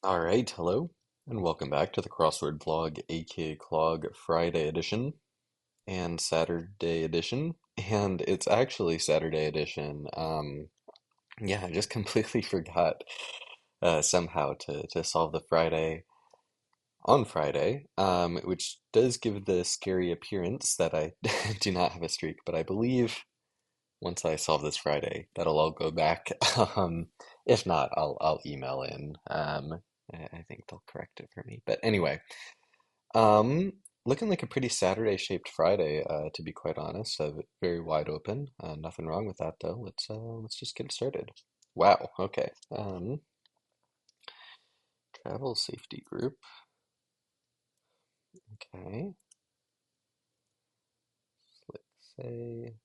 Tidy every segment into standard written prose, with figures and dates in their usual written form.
All right, hello, and welcome back to the Crossword vlog, aka Clog Friday edition and Saturday edition. And it's actually Saturday edition. Yeah, I just completely forgot somehow to solve the Friday on Friday, which does give the scary appearance that I do not have a streak, but I believe once I solve this Friday, that'll all go back. Um, if not, I'll email in. I think they'll correct it for me. But anyway, um, looking like a pretty Saturday shaped Friday, to be quite honest. Very wide open. Nothing wrong with that though. Let's just get started. Wow. Okay. Travel safety group. Okay. Let's say.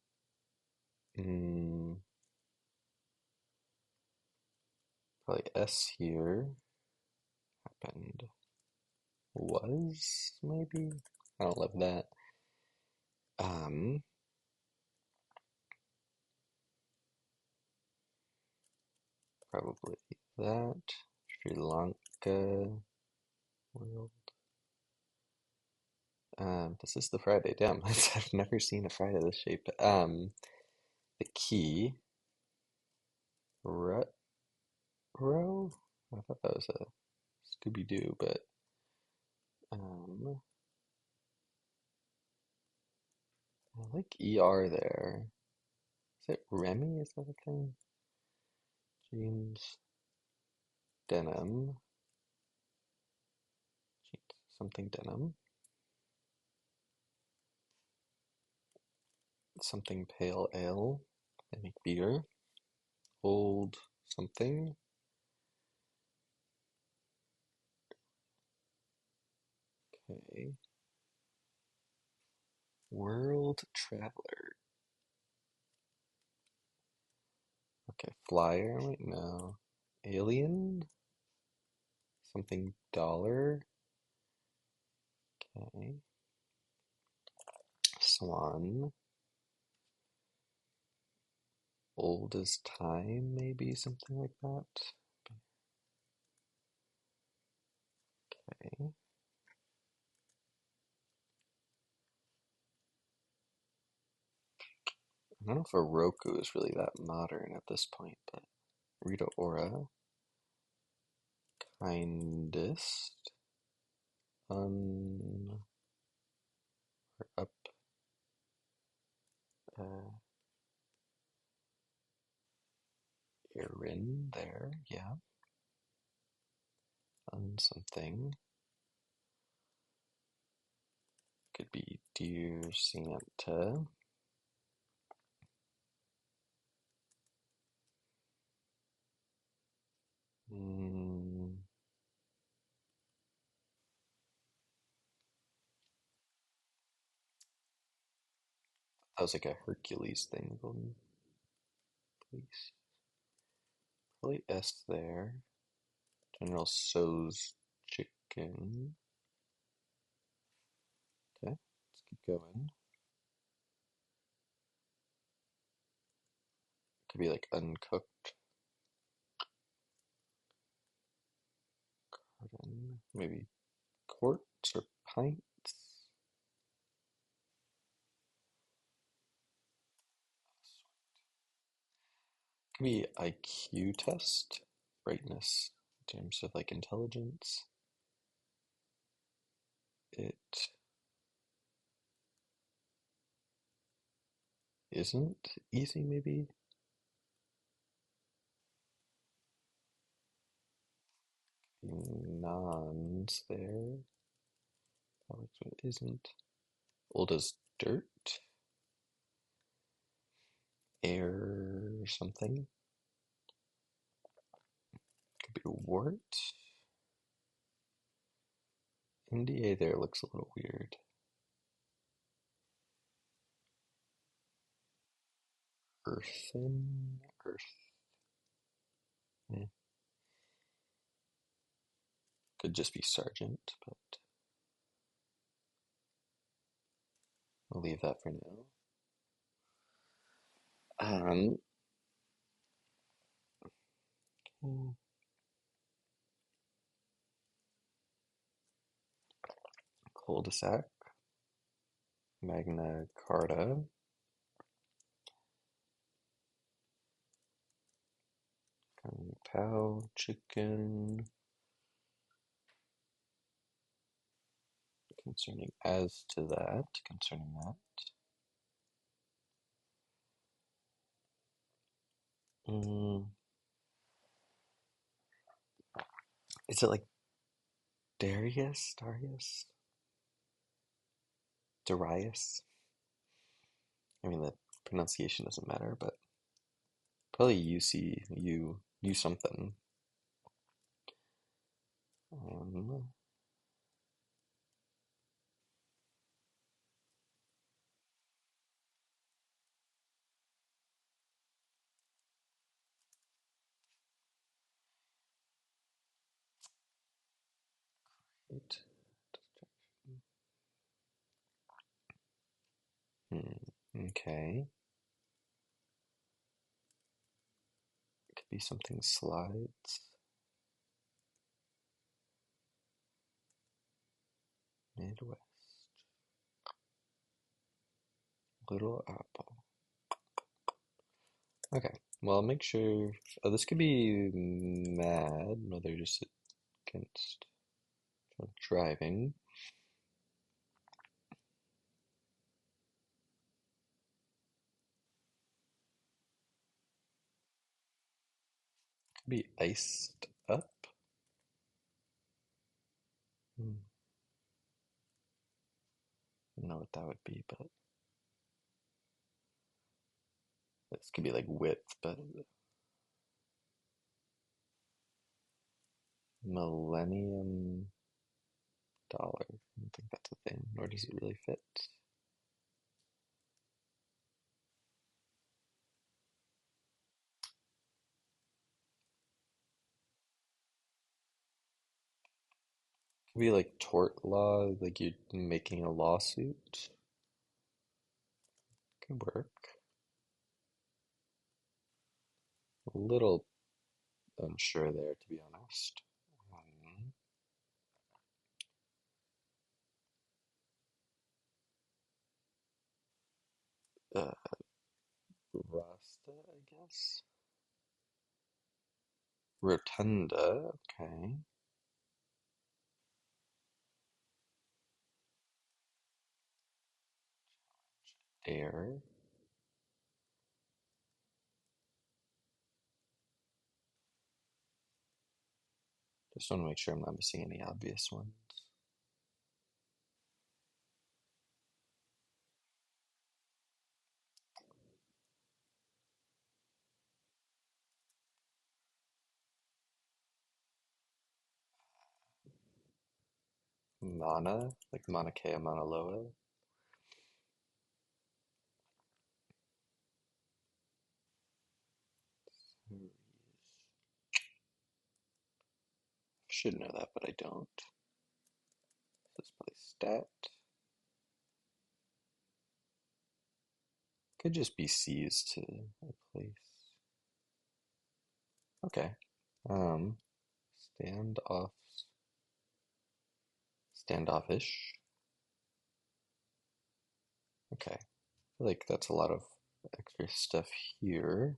Hmm, probably S here. Happened. Was maybe. I don't love that. Um, Probably that. Sri Lanka world. This is the Friday. Damn, I've never seen a Friday this shape. The key. Rut row? I thought that was a Scooby-Doo, but um, I like ER there. Is it Remy? Is that a thing? Jeans, denim, jeans, something denim, something pale ale. They make beer. Old something. Okay. World traveler. Okay, flyer. Wait, no. Alien? Something dollar. Okay. Swan. Old as time, maybe something like that. Okay. I don't know if a Roku is really that modern at this point, but Rita Ora, kindest, un, or up, uh, Erin there, yeah, un something. Could be Dear Santa. Mm, that was like a Hercules thing, Golden Police. Probably S there. General So's chicken. Okay, let's keep going. Could be like uncooked. Garden. Maybe quarts or pints. Could be IQ test. Brightness in terms of like intelligence. It isn't easy, maybe. Nons there. Alex, what isn't? Old as dirt. Air something. Could be wart. NDA there looks a little weird. Earthen. Earth. Eh, could just be sergeant, but I'll leave that for now. Um, cul-de-sac, Magna Carta, Kung Pao, chicken, concerning that. Mm, is it like Darius? I mean, the pronunciation doesn't matter, but probably you something. Um, right. Okay. It could be something slides. Midwest. Little Apple. Okay. Well, make sure. Oh, this could be mad. Mother just against driving. Could be iced up. Hmm. I don't know what that would be, but this could be like width, but Millennium Dollar. I don't think that's a thing, nor does it really fit. Could be like tort law, like you're making a lawsuit. Could work. A little unsure there, to be honest. Uh, Rasta, I guess. Rotunda, okay. Air. Just want to make sure I'm not missing any obvious ones. Mana, like Mauna Kea, Mauna Loa. Should know that, but I don't. This place stat. Could just be C's to a place. Okay. Um, standoff, standoffish. Okay. I feel like that's a lot of extra stuff here.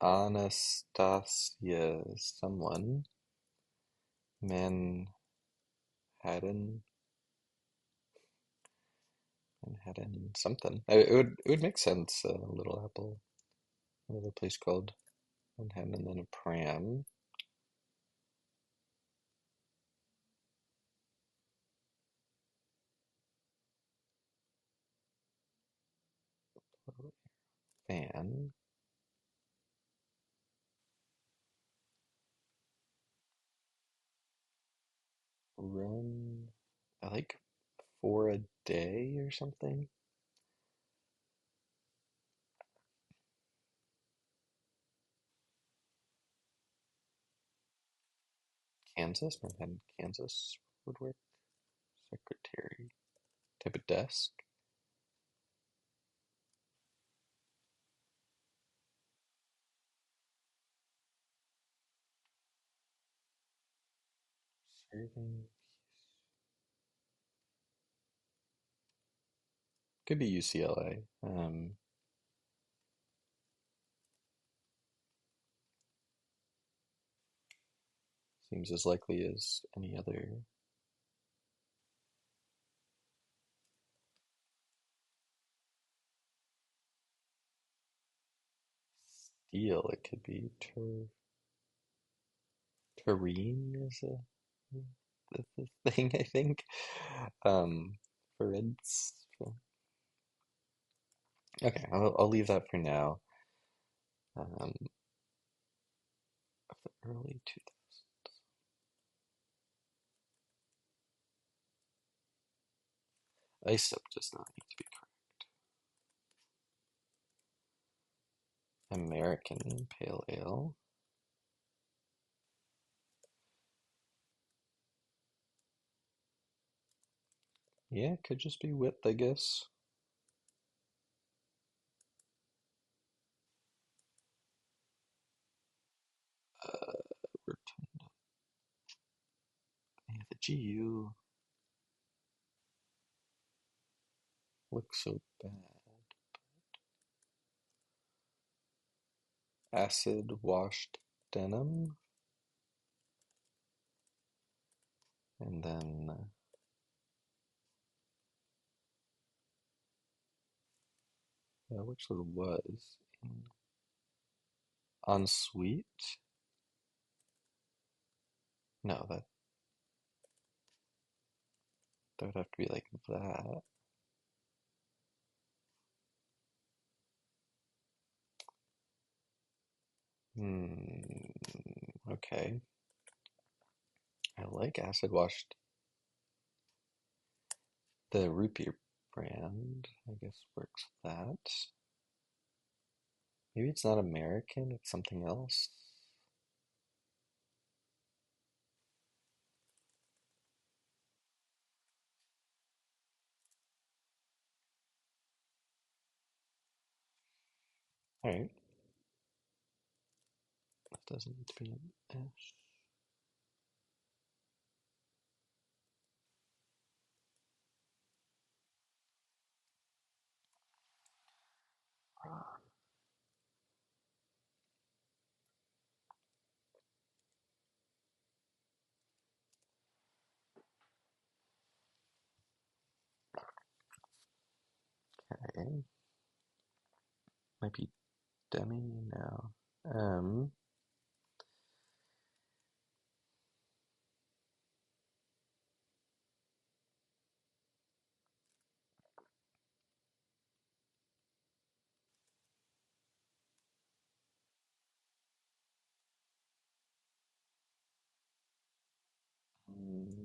Anastasia, someone. Manhattan, Manhattan, something. It would make sense. Little Apple, another place called Manhattan, and then a pram. Fan, run. I like for a day or something. Kansas, Manhattan, Kansas would work. Secretary, type of desk. Irving. Could be UCLA. Seems as likely as any other deal. It could be Tureen is the thing, I think. Um, for its okay, I'll leave that for now. Um, of the early 2000s. ISOP does not need to be correct. American Pale Ale. Yeah, could just be width, I guess. Uh, yeah, the GU looks so bad. Acid washed denim, and then which was Unsweet. No, that would have to be like that. Hmm. Okay. I like acid washed. The root beer brand, I guess, works with that. Maybe it's not American, it's something else. All right. That doesn't need to be an ash. Okay. Might be demi now.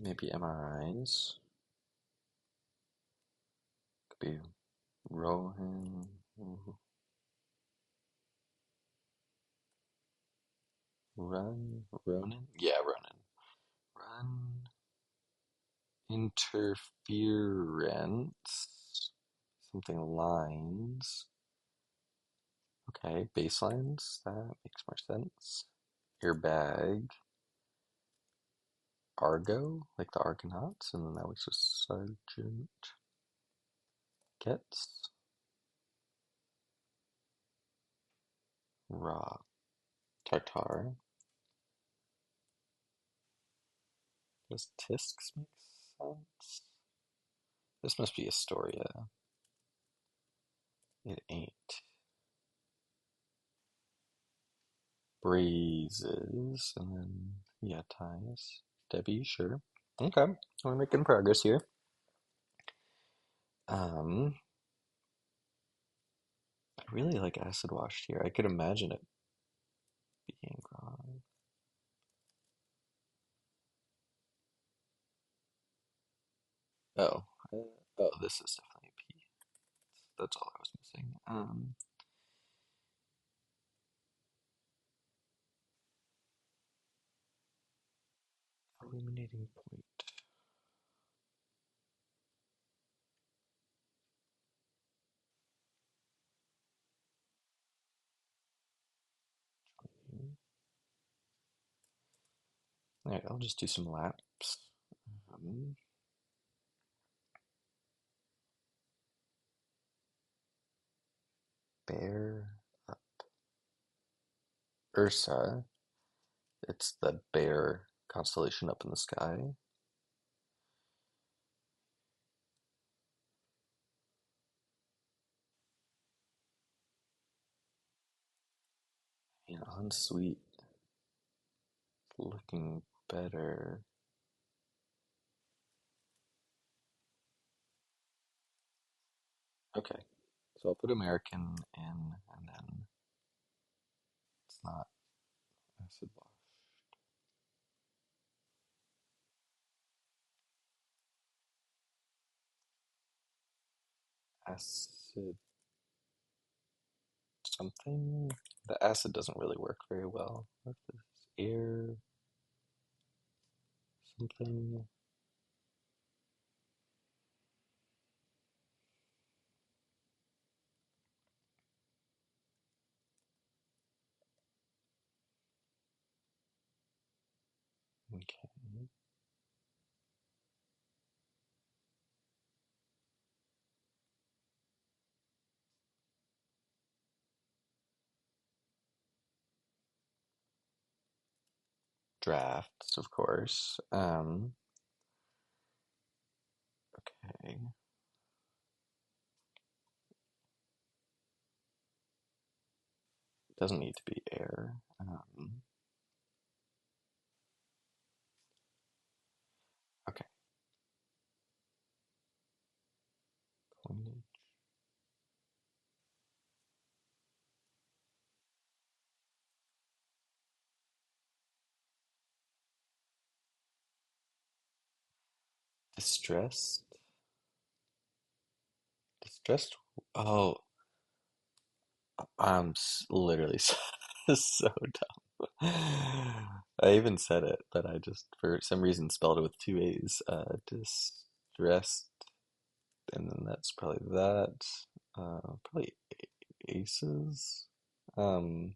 Maybe MRIs. Could be Rohan. Ronan? Yeah, Ronan. Run interference. Something lines. Okay, baselines. That makes more sense. Airbag. Argo, like the Argonauts, and then that was just Sergeant Getz. Raw. Tartar. Does Tisks make sense? This must be Astoria. It ain't. Breezes, and then, yeah, ties. Debbie, sure. Okay, we're making progress here. Um, I really like acid washed here. I could imagine it being wrong. Oh, oh, this is definitely a P. That's all I was missing. Illuminating point. All right, I'll just do some laps. Um, bear Ursa. It's the bear constellation up in the sky. And Unsweet looking better. Okay, so I'll put American in, and then it's not acid wash. Acid something. The acid doesn't really work very well. What's this? Air something. Okay. Drafts, of course. Okay. Doesn't need to be air. Okay. Coinage. Distressed. Distressed. Oh, literally so, so dumb. I even said it, but I just, for some reason, spelled it with two A's. Distressed, and then that's probably that. Probably aces. Um,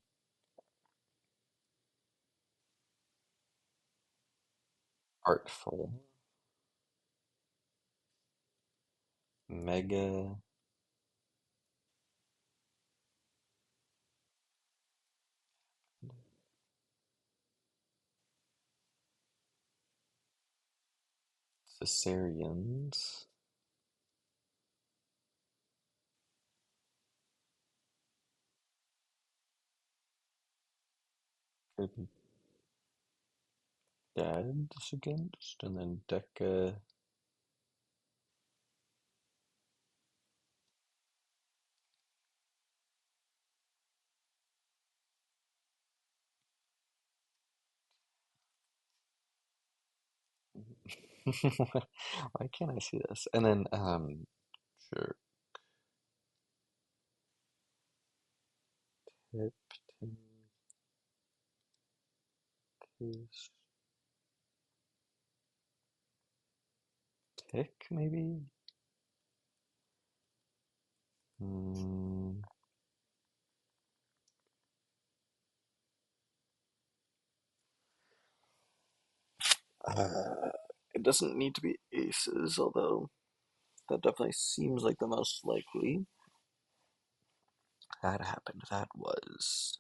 Artful. Mega. Caesareans. Could be dads against, and then Deca. Why can't I see this? And then sure. Tipton is tick maybe? Hmm. Uh, it doesn't need to be aces, although that definitely seems like the most likely. That happened. That was.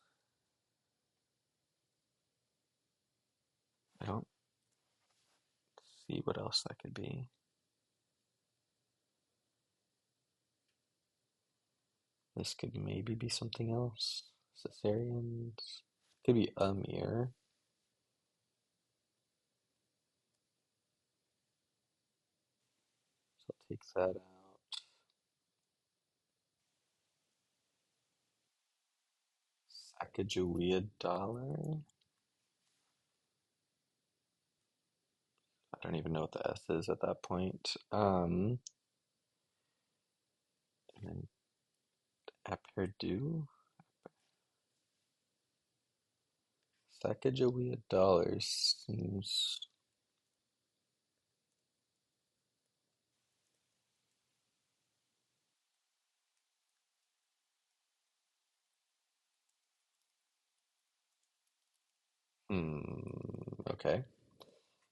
I don't see what else that could be. This could maybe be something else. Caesareans. Could be Amir. So I'll take that out. Sacagawea dollar. I don't even know what the S is at that point. And then Aperdu. Sacagawea dollars seems. Hmm. Okay.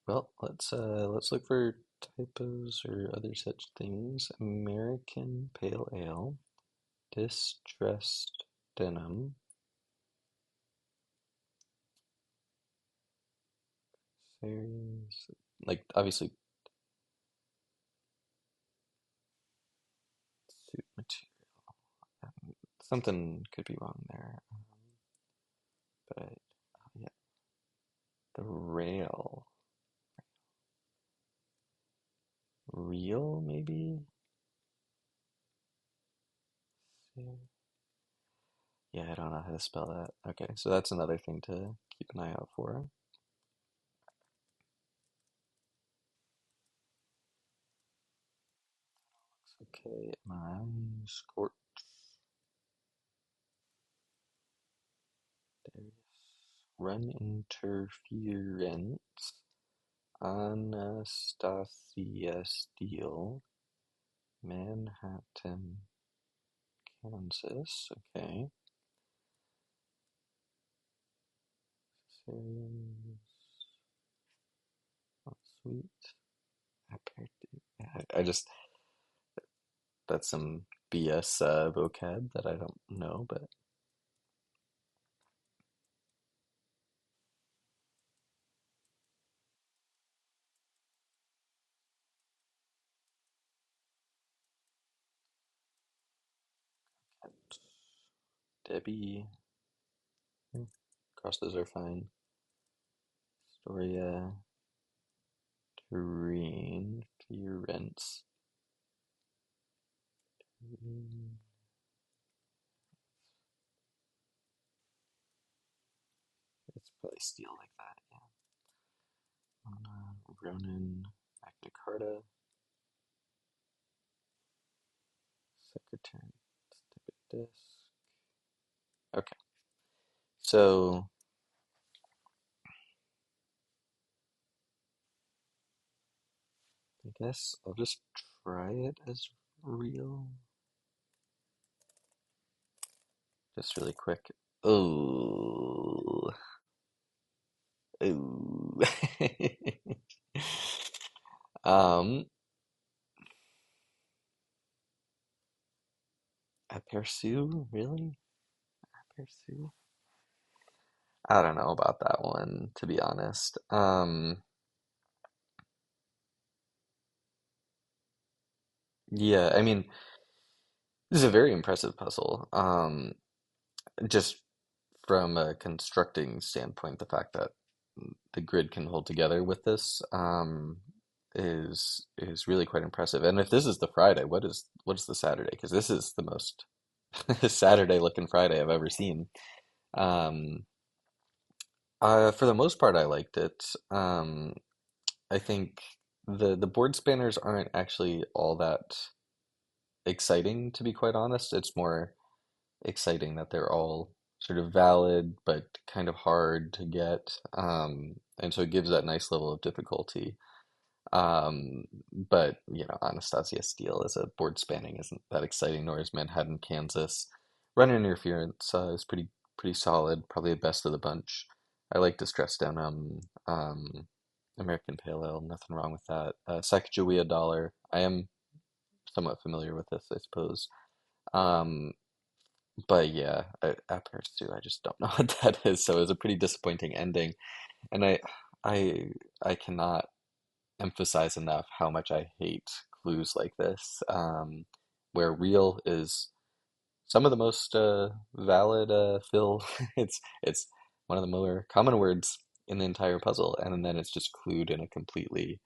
Well, let's look for typos or other such things. American Pale Ale, distressed denim, series, like obviously suit material. Something could be wrong there, but yeah, the rail, real maybe. Yeah, I don't know how to spell that. Okay, so that's another thing to keep an eye out for. Okay, my score. There's run interference. Anastasia Steele, Manhattan, Kansas. Okay. Cesareans, not sweet. I just, that's some BS vocab that I don't know, but Debbie, hmm, crosses are fine. Storia, terrain, Firenze. It's probably steel like that, yeah. Ronin, Magna Carta, Secretary, Stupid Disc. Okay, so I guess I'll just try it as real, just really quick. Oh, oh. um, Aperçu, really? Aperçu? I don't know about that one, to be honest. Yeah, I mean, this is a very impressive puzzle. Just from a constructing standpoint, the fact that the grid can hold together with this is really quite impressive. And if this is the Friday, what is the Saturday? Because this is the most Saturday looking Friday I've ever seen. Um, for the most part, I liked it. I think the board spanners aren't actually all that exciting, to be quite honest. It's more exciting that they're all sort of valid but kind of hard to get. And so it gives that nice level of difficulty. But Anastasia Steele as a board spanning isn't that exciting, nor is Manhattan, Kansas. Runner interference is pretty solid, probably the best of the bunch. I like Distressed Denim, American Pale Ale, nothing wrong with that. Sacagawea Dollar, I am somewhat familiar with this, I suppose. Um, but yeah, Aperçu, I just don't know what that is. So it was a pretty disappointing ending, and I, I cannot emphasize enough how much I hate clues like this, where real is some of the most valid fill. It's one of the more common words in the entire puzzle, and then it's just clued in a completely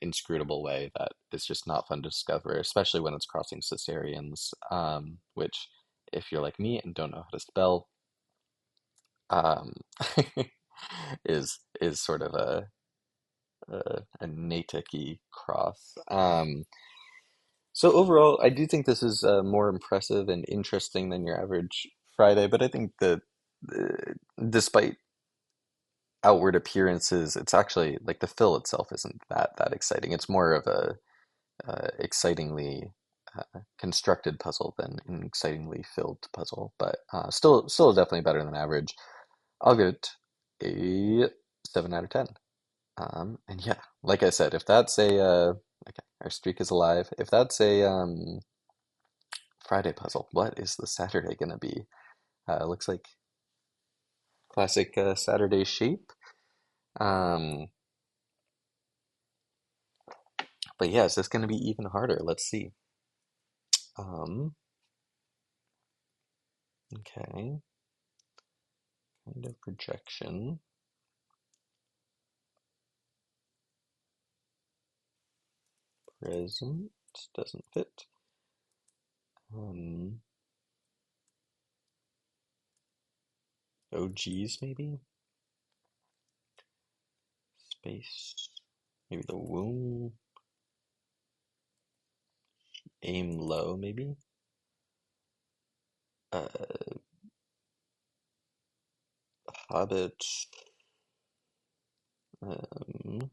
inscrutable way that is just not fun to discover, especially when it's crossing Caesareans, which, if you're like me and don't know how to spell, um, is sort of a naticky cross. So overall, I do think this is more impressive and interesting than your average Friday, but I think that despite outward appearances, it's actually like the fill itself isn't that exciting. It's more of a excitingly constructed puzzle than an excitingly filled puzzle, but still definitely better than average. I'll give it a 7 out of 10. And yeah, like I said, if that's a okay, our streak is alive. If that's a Friday puzzle, what is the Saturday gonna be? Looks like classic Saturday shape. Um, but yeah, is this gonna be even harder? Let's see. Um, okay, kind of projection. Present doesn't fit. Um, OGs maybe? Space. Maybe the womb. Aim low maybe? Uh, Hobbit. Um,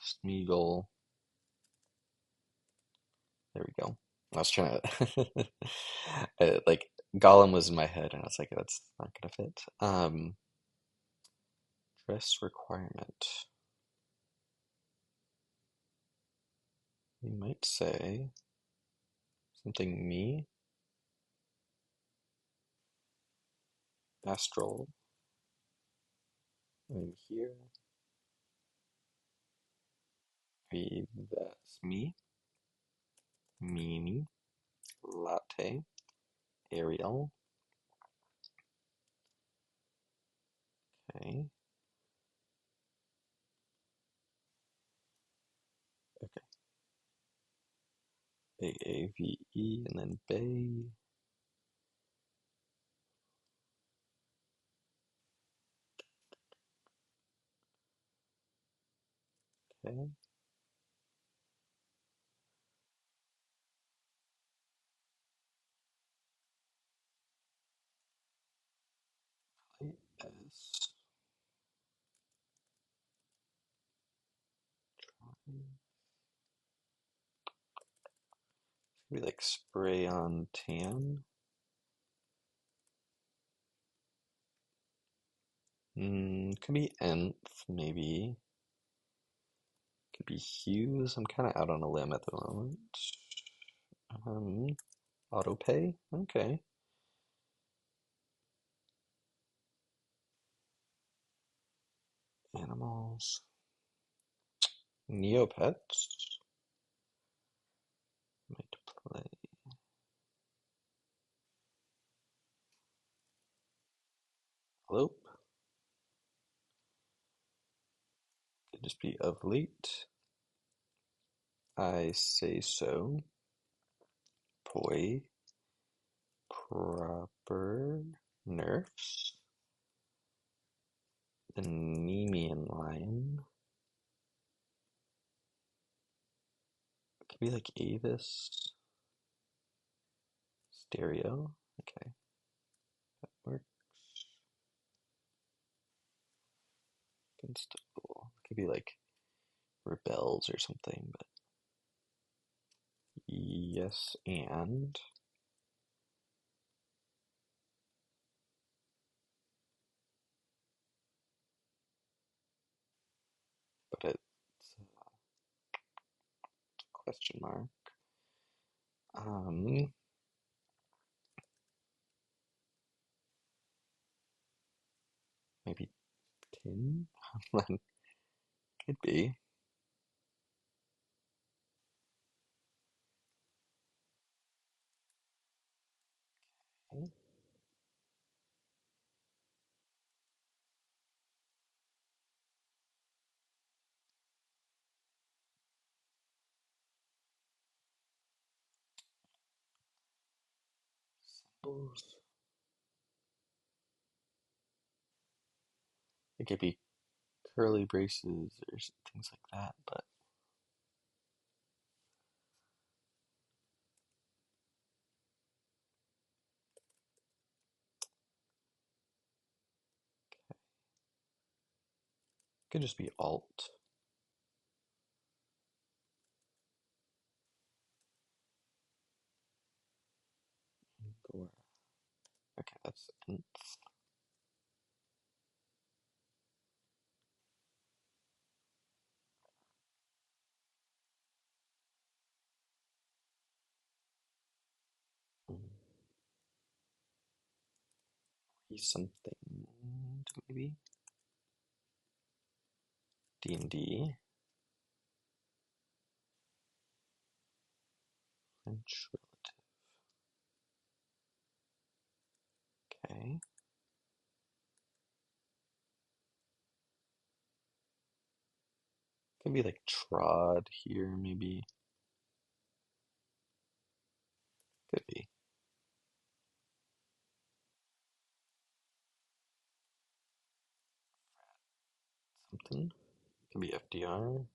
Smeagol. There we go. I was trying to like Gollum was in my head and I was like, that's not gonna fit. Dress requirement. You might say something me, astral. I'm here. Maybe that's me. Mimi. Latte. Ariel. Okay. Okay. AAVE and then Bay. Okay. S. Maybe like spray on tan. Could be nth, maybe. Could be hues. I'm kind of out on a limb at the moment. Um, auto pay. Okay. Animals. Neopets. Might play. Hello. Could just be of late. I say so. Poi. Proper. Nerfs. The Nemean line. Could be like Avis. Stereo. Okay. Works. Constable. Could be like Rebels or something, but yes, and. But it's a question mark. Um, Maybe tin? Could be. Okay. Symbols. It could be curly braces or things like that, but it could just be alt. Or, okay, that's nth. Be something maybe D&D, French relative. Okay, could be like trod here maybe. Could be something. Could be FDR.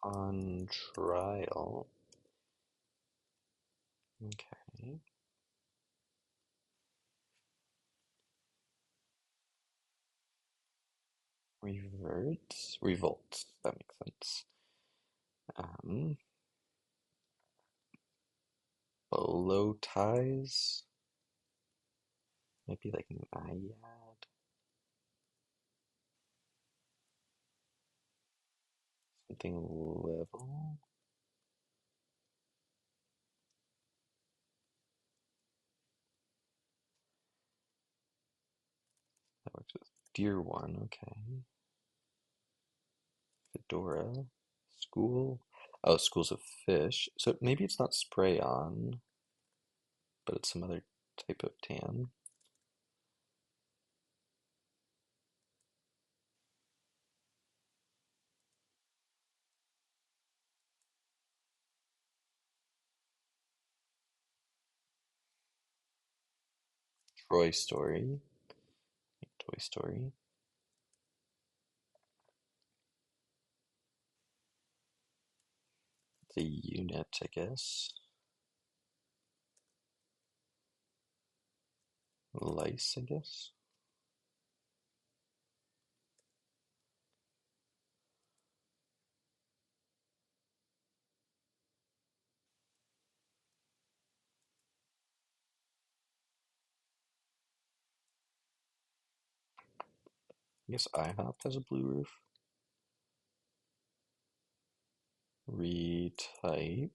On trial. Okay. Revert. Revolt. That makes sense. Um, Bolo ties. Maybe like Naiad. Something level. That works with Deer one. Okay. Fedora. School. Oh, schools of fish. So maybe it's not spray on, but it's some other type of tan. Troy Story. Toy Story. It's a unit, I guess. Lice, I guess. I guess IHOP has a blue roof. Retype.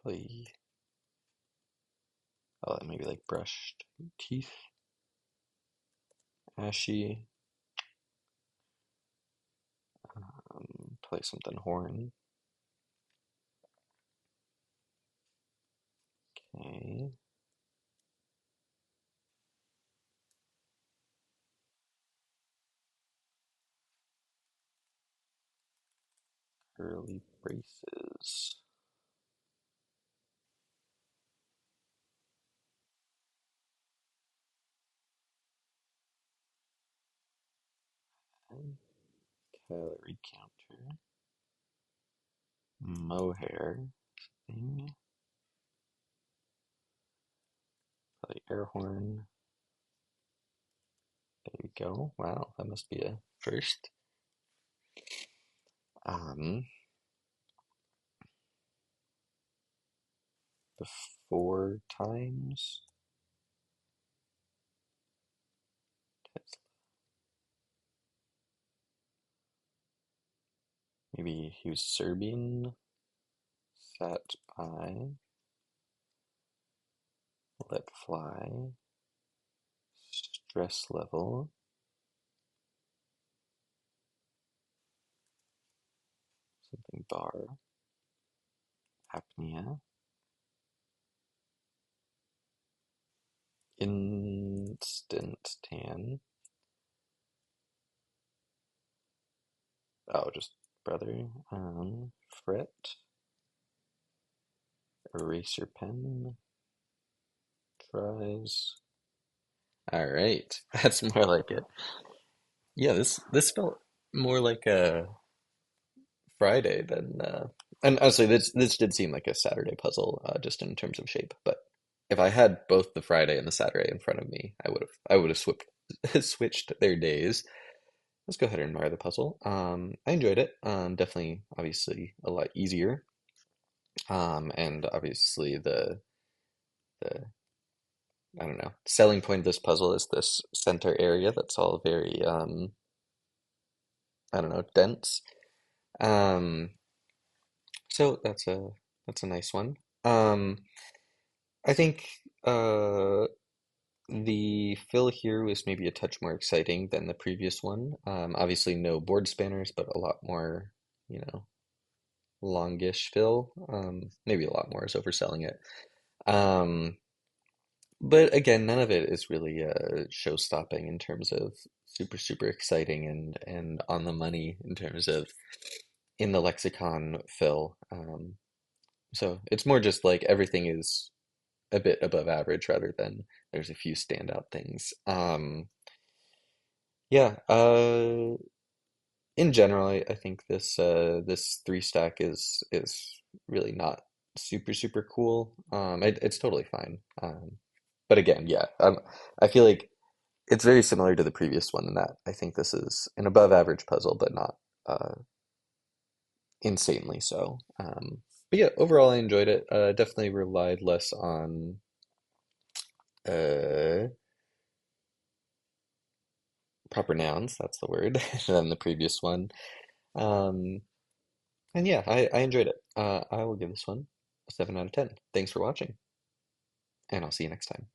Play. Oh, maybe like brushed teeth. Ashy. Play something horn. Okay. Curly braces. Calorie counter. Mohair thing. Play air horn. There we go. Wow, that must be a first. Um, Before times. Maybe he was Serbian. Sat by. Let fly. Stress level. Something bar. Apnea. Instant tan. Oh, just brother. Fret. Eraser pen. Tries. All right, that's more like it. Yeah, this felt more like a Friday than and honestly this did seem like a Saturday puzzle just in terms of shape, but if I had both the Friday and the Saturday in front of me, I would have switched switched their days. Let's go ahead and admire the puzzle. I enjoyed it. Definitely obviously a lot easier. And obviously the I don't know, selling point of this puzzle is this center area that's all very I don't know, dense. Um, so that's a nice one. Um, I think the fill here was maybe a touch more exciting than the previous one. Obviously no board spanners, but a lot more, you know, longish fill. Maybe a lot more is overselling it. Um, but again, none of it is really show-stopping in terms of super exciting and on the money in terms of in the lexicon fill. So it's more just like everything is a bit above average rather than there's a few standout things. Yeah, in general, I think this three stack is really not super cool. It's totally fine. But again, yeah, I feel like it's very similar to the previous one in that I think this is an above average puzzle, but not uh, insanely so. But yeah, overall, I enjoyed it. Definitely relied less on uh, proper nouns, that's the word, than the previous one. Um, and yeah, I enjoyed it. I will give this one a 7 out of 10. Thanks for watching, and I'll see you next time.